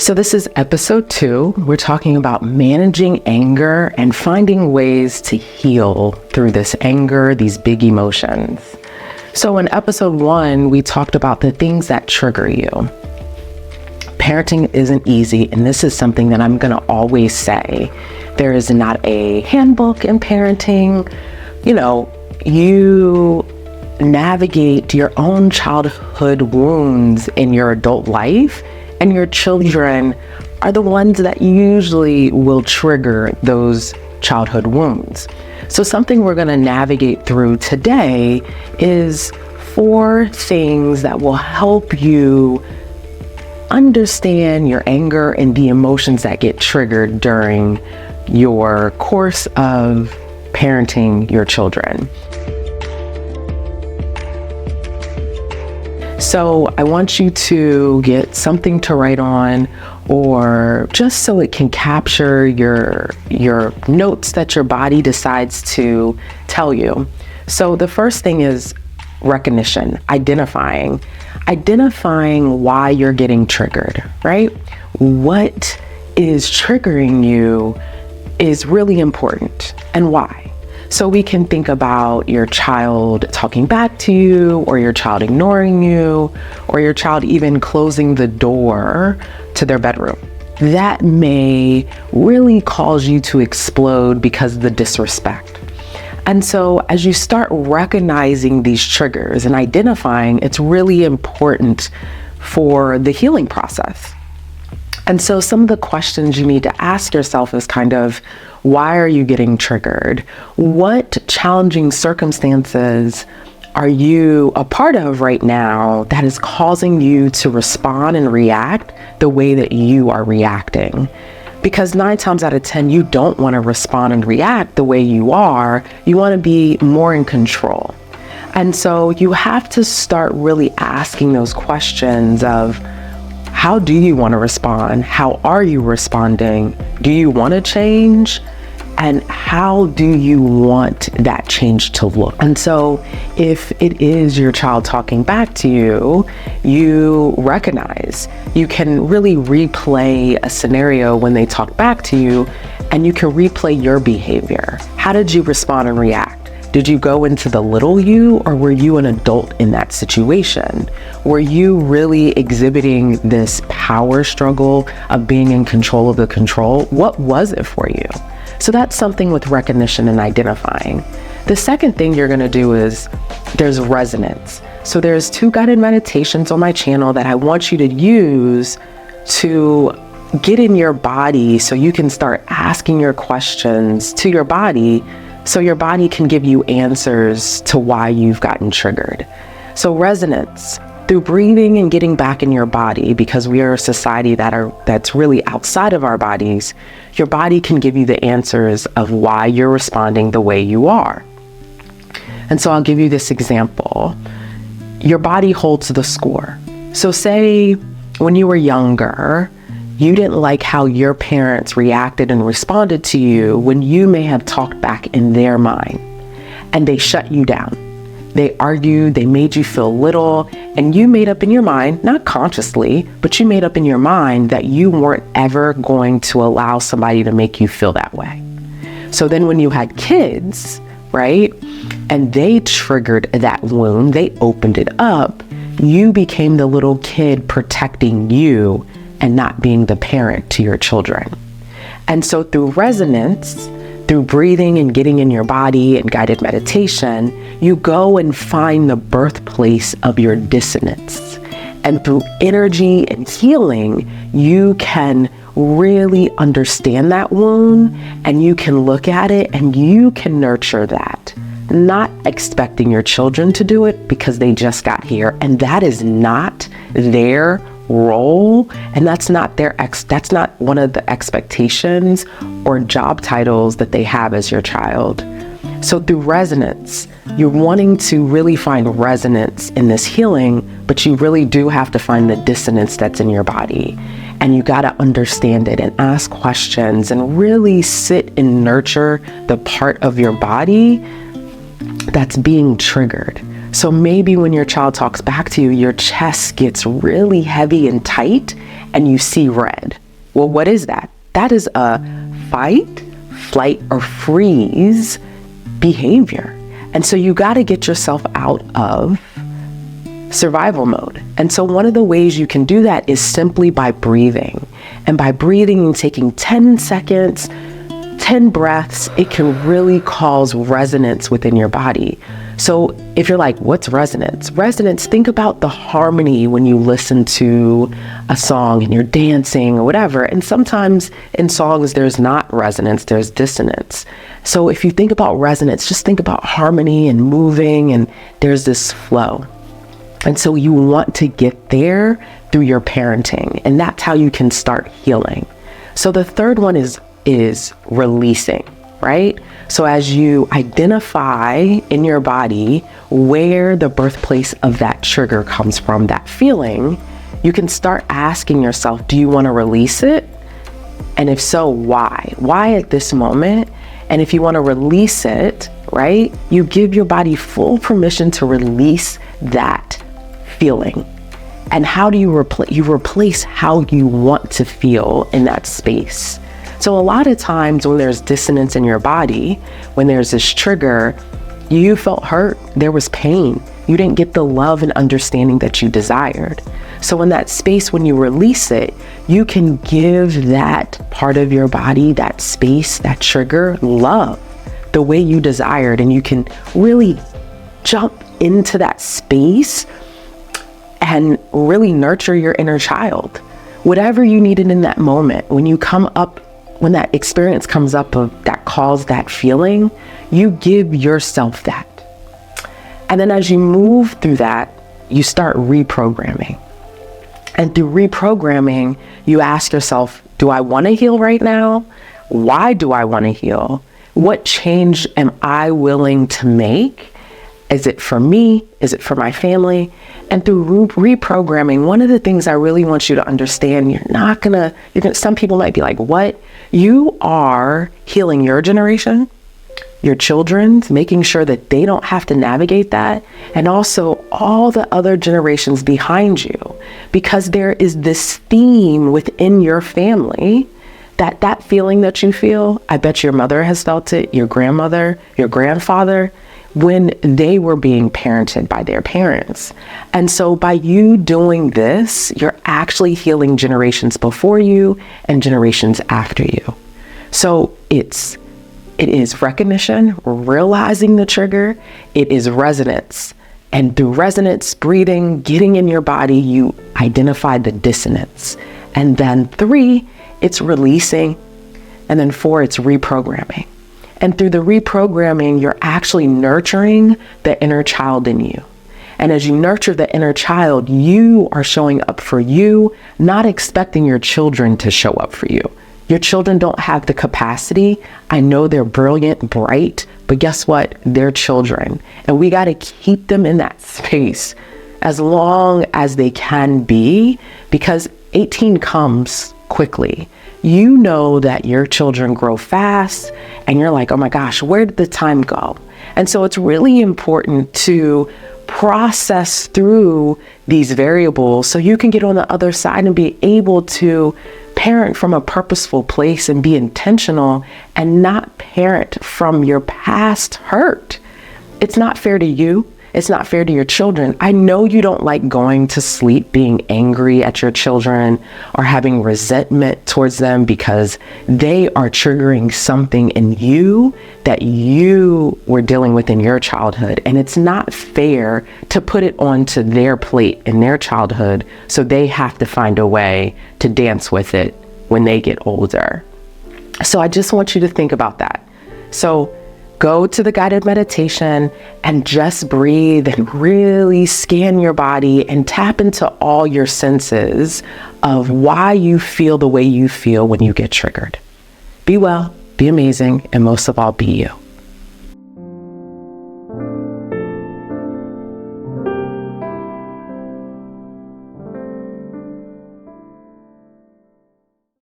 So this is episode 2. We're talking about managing anger and finding ways to heal through this anger, these big emotions. So in episode 1, we talked about the things that trigger you. Parenting isn't easy, and this is something that I'm going to always say. There is not a handbook in parenting. You navigate your own childhood wounds in your adult life, and your children are the ones that usually will trigger those childhood wounds. So something we're going to navigate through today is 4 things that will help you understand your anger and the emotions that get triggered during your course of parenting your children. So I want you to get something to write on, or just so it can capture your notes that your body decides to tell you. So the first thing is recognition, identifying why you're getting triggered, right? What is triggering you is really important, and why. So we can think about your child talking back to you, or your child ignoring you, or your child even closing the door to their bedroom. That may really cause you to explode because of the disrespect. And so as you start recognizing these triggers and identifying, it's really important for the healing process. And so some of the questions you need to ask yourself is kind of, why are you getting triggered? What challenging circumstances are you a part of right now that is causing you to respond and react the way that you are reacting? Because 9 times out of 10, you don't want to respond and react the way you are. You want to be more in control. And so you have to start really asking those questions of, how do you want to respond? How are you responding? Do you want to change? And how do you want that change to look? And so if it is your child talking back to you, you recognize, you can really replay a scenario when they talk back to you, and you can replay your behavior. How did you respond and react? Did you go into the little you, or were you an adult in that situation? Were you really exhibiting this power struggle of being in control of the control? What was it for you? So that's something with recognition and identifying. The second thing you're going to do is there's resonance. So there's 2 guided meditations on my channel that I want you to use to get in your body so you can start asking your questions to your body, so your body can give you answers to why you've gotten triggered. So resonance, through breathing and getting back in your body, because we are a society that's really outside of our bodies, your body can give you the answers of why you're responding the way you are. And so I'll give you this example. Your body holds the score. So say when you were younger, you didn't like how your parents reacted and responded to you when you may have talked back in their mind, and they shut you down. They argued, they made you feel little, and you made up in your mind, not consciously, but you made up in your mind that you weren't ever going to allow somebody to make you feel that way. So then when you had kids, right, and they triggered that wound, they opened it up, you became the little kid protecting you and not being the parent to your children. And so through resonance, through breathing and getting in your body and guided meditation, you go and find the birthplace of your dissonance. And through energy and healing, you can really understand that wound, and you can look at it and you can nurture that, not expecting your children to do it because they just got here, and that is not their role, and that's not one of the expectations or job titles that they have as your child. So through resonance, you're wanting to really find resonance in this healing, but you really do have to find the dissonance that's in your body, and you got to understand it and ask questions and really sit and nurture the part of your body that's being triggered. So maybe when your child talks back to you, your chest gets really heavy and tight, and you see red. Well, what is that? That is a fight, flight, or freeze behavior. And so you got to get yourself out of survival mode. And so one of the ways you can do that is simply by breathing. And by breathing and taking 10 seconds, 10 breaths, it can really cause resonance within your body. So if you're like, what's resonance? Resonance, think about the harmony when you listen to a song and you're dancing or whatever. And sometimes in songs, there's not resonance, there's dissonance. So if you think about resonance, just think about harmony and moving, and there's this flow. And so you want to get there through your parenting, and that's how you can start healing. So the third one is releasing, right? So as you identify in your body where the birthplace of that trigger comes from, that feeling, you can start asking yourself, do you want to release it? And if so, why? Why at this moment? And if you want to release it, right, you give your body full permission to release that feeling. And how do you replace how you want to feel in that space? So a lot of times when there's dissonance in your body, when there's this trigger, you felt hurt, there was pain, you didn't get the love and understanding that you desired. So in that space, when you release it, you can give that part of your body, that space, that trigger, love the way you desired. And you can really jump into that space and really nurture your inner child. Whatever you needed in that moment, when that experience comes up that caused that feeling, you give yourself that. And then as you move through that, you start reprogramming. And through reprogramming, you ask yourself, do I want to heal right now? Why do I want to heal? What change am I willing to make? Is it for me? Is it for my family? And through reprogramming, one of the things I really want you to understand, some people might be like, what? You are healing your generation, your children's, making sure that they don't have to navigate that, and also all the other generations behind you, because there is this theme within your family that feeling that you feel, I bet your mother has felt it, your grandmother, your grandfather, when they were being parented by their parents. And so by you doing this, you're actually healing generations before you and generations after you. So it is recognition, realizing the trigger, it is resonance. And through resonance, breathing, getting in your body, you identify the dissonance. And then 3, it's releasing. And then 4, it's reprogramming. And through the reprogramming, you're actually nurturing the inner child in you. And as you nurture the inner child, you are showing up for you, not expecting your children to show up for you. Your children don't have the capacity. I know they're brilliant, bright, but guess what? They're children. And we got to keep them in that space as long as they can be, because 18 comes quickly. You know that your children grow fast and you're like, oh my gosh, where did the time go? And so it's really important to process through these variables so you can get on the other side and be able to parent from a purposeful place and be intentional and not parent from your past hurt. It's not fair to you. It's not fair to your children. I know you don't like going to sleep being angry at your children or having resentment towards them because they are triggering something in you that you were dealing with in your childhood. And it's not fair to put it onto their plate in their childhood, so they have to find a way to dance with it when they get older. So I just want you to think about that. So go to the guided meditation and just breathe and really scan your body and tap into all your senses of why you feel the way you feel when you get triggered. Be well, be amazing, and most of all, be you.